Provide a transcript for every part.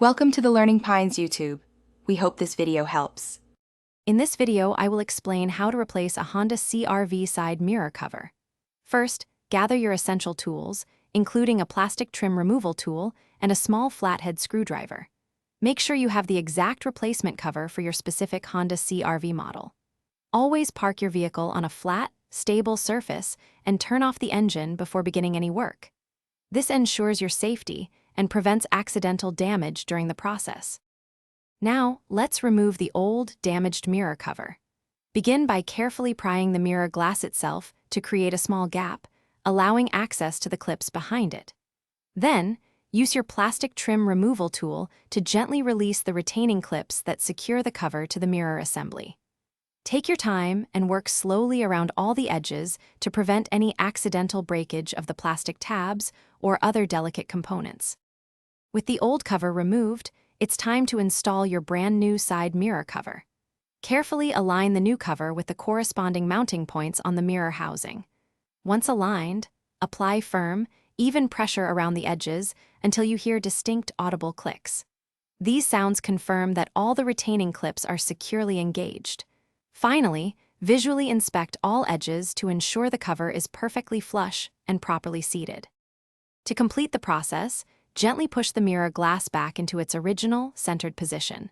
Welcome to the Learning Pines YouTube. We hope this video helps. In this video, I will explain how to replace a Honda CRV side mirror cover. First, gather your essential tools, including a plastic trim removal tool and a small flathead screwdriver. Make sure you have the exact replacement cover for your specific Honda CRV model. Always park your vehicle on a flat, stable surface and turn off the engine before beginning any work. This ensures your safety and prevents accidental damage during the process. Now, let's remove the old, damaged mirror cover. Begin by carefully prying the mirror glass itself to create a small gap, allowing access to the clips behind it. Then, use your plastic trim removal tool to gently release the retaining clips that secure the cover to the mirror assembly. Take your time and work slowly around all the edges to prevent any accidental breakage of the plastic tabs or other delicate components. With the old cover removed, it's time to install your brand new side mirror cover. Carefully align the new cover with the corresponding mounting points on the mirror housing. Once aligned, apply firm, even pressure around the edges until you hear distinct audible clicks. These sounds confirm that all the retaining clips are securely engaged. Finally, visually inspect all edges to ensure the cover is perfectly flush and properly seated. To complete the process, gently push the mirror glass back into its original, centered position.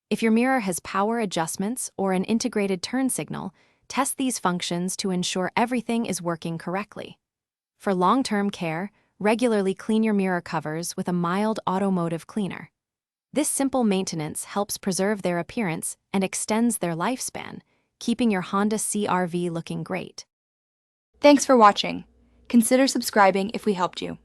If your mirror has power adjustments or an integrated turn signal, test these functions to ensure everything is working correctly. For long-term care, regularly clean your mirror covers with a mild automotive cleaner. This simple maintenance helps preserve their appearance and extends their lifespan, keeping your Honda CRV looking great. Thanks for watching. Consider subscribing if we helped you.